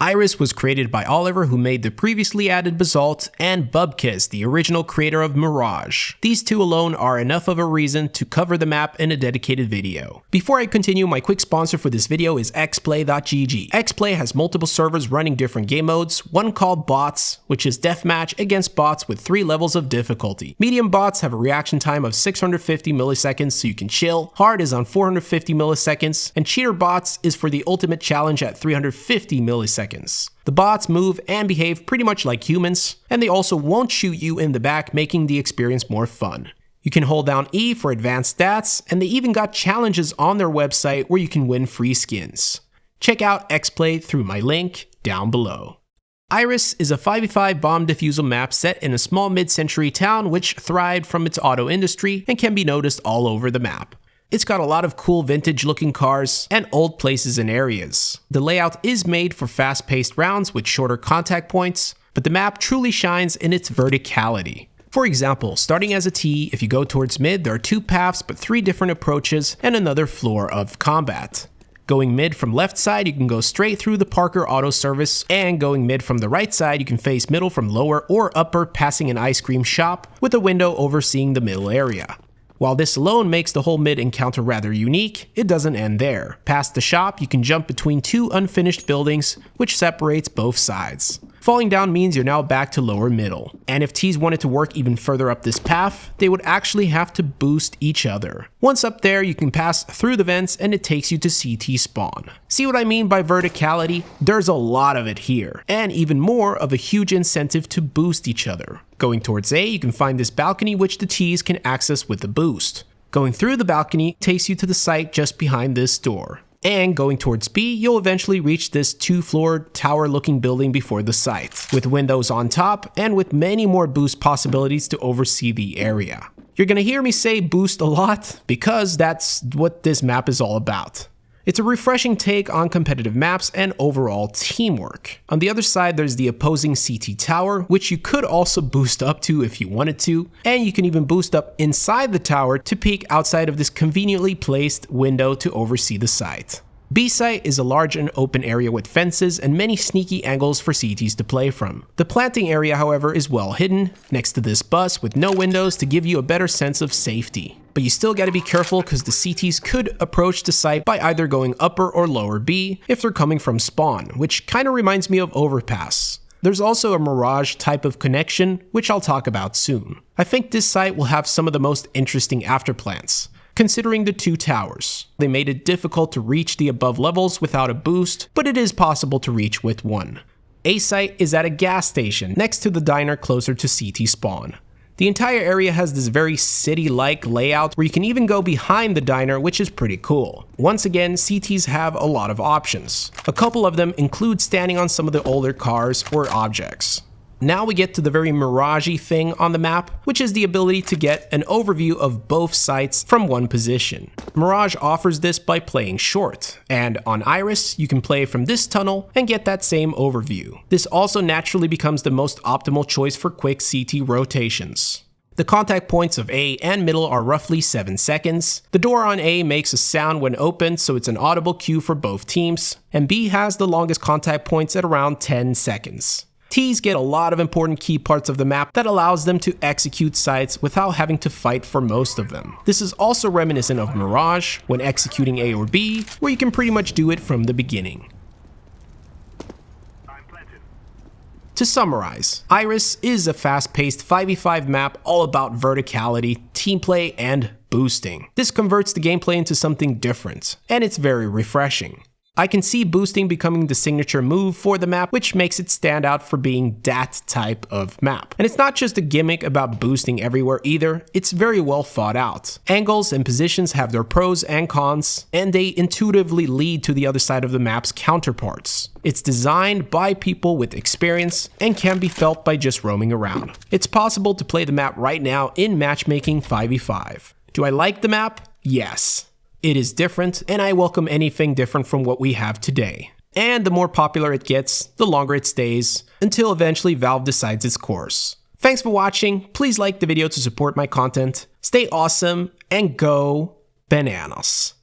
Iris was created by Oliver, who made the previously added Basalt, and Bubkez, the original creator of Mirage. These two alone are enough of a reason to cover the map in a dedicated video. Before I continue, my quick sponsor for this video is xplay.gg. xplay has multiple servers running different game modes, one called Bots, which is deathmatch against bots with 3 levels of difficulty. Medium bots have a reaction time of 650 milliseconds so you can chill, hard is on 450 milliseconds, and cheater bots is for the ultimate challenge at 350 milliseconds. The bots move and behave pretty much like humans, and they also won't shoot you in the back, making the experience more fun. You can hold down E for advanced stats, and they even got challenges on their website where you can win free skins. Check out xplay through my link down below. Iris is a 5v5 bomb defusal map set in a small mid-century town which thrived from its auto industry and can be noticed all over the map. It's got a lot of cool vintage looking cars and old places and areas. The layout is made for fast-paced rounds with shorter contact points, but the map truly shines in its verticality. For example, starting as a T, if you go towards mid, there are 2 paths but 3 different approaches and another floor of combat. Going mid from left side, you can go straight through the Parker Auto Service, and going mid from the right side, you can face middle from lower or upper, passing an ice cream shop with a window overseeing the middle area. While this alone makes the whole mid encounter rather unique, it doesn't end there. Past the shop, you can jump between 2 unfinished buildings, which separates both sides. Falling down means you're now back to lower middle. And if Ts wanted to work even further up this path, they would actually have to boost each other. Once up there, you can pass through the vents and it takes you to CT spawn. See what I mean by verticality? There's a lot of it here, and even more of a huge incentive to boost each other. Going towards A, you can find this balcony which the Ts can access with the boost. Going through the balcony takes you to the site just behind this door. And going towards B, you'll eventually reach this 2-floor tower-looking building before the site, with windows on top and with many more boost possibilities to oversee the area. You're gonna hear me say boost a lot because that's what this map is all about. It's a refreshing take on competitive maps and overall teamwork. On the other side, there's the opposing CT tower, which you could also boost up to if you wanted to, and you can even boost up inside the tower to peek outside of this conveniently placed window to oversee the site. B site is a large and open area with fences and many sneaky angles for CTs to play from. The planting area, however, is well hidden next to this bus with no windows to give you a better sense of safety. But you still gotta be careful because the CTs could approach the site by either going upper or lower B if they're coming from spawn, which kinda reminds me of Overpass. There's also a Mirage type of connection, which I'll talk about soon. I think this site will have some of the most interesting afterplants, considering the 2 towers. They made it difficult to reach the above levels without a boost, but it is possible to reach with one. A site is at a gas station next to the diner closer to CT spawn. The entire area has this very city-like layout where you can even go behind the diner, which is pretty cool. Once again, CTs have a lot of options. A couple of them include standing on some of the older cars or objects. Now we get to the very Mirage-y thing on the map, which is the ability to get an overview of both sites from one position. Mirage offers this by playing short, and on Iris, you can play from this tunnel and get that same overview. This also naturally becomes the most optimal choice for quick CT rotations. The contact points of A and middle are roughly 7 seconds. The door on A makes a sound when opened, so it's an audible cue for both teams, and B has the longest contact points at around 10 seconds. Ts get a lot of important key parts of the map that allows them to execute sites without having to fight for most of them. This is also reminiscent of Mirage when executing A or B, where you can pretty much do it from the beginning. To summarize, Iris is a fast-paced 5v5 map all about verticality, team play, and boosting. This converts the gameplay into something different, and it's very refreshing. I can see boosting becoming the signature move for the map, which makes it stand out for being that type of map. And it's not just a gimmick about boosting everywhere either, it's very well thought out. Angles and positions have their pros and cons, and they intuitively lead to the other side of the map's counterparts. It's designed by people with experience and can be felt by just roaming around. It's possible to play the map right now in matchmaking 5v5. Do I like the map? Yes. It is different, and I welcome anything different from what we have today. And the more popular it gets, the longer it stays, until eventually Valve decides its course. Thanks for watching, please like the video to support my content, stay awesome, and go bananas.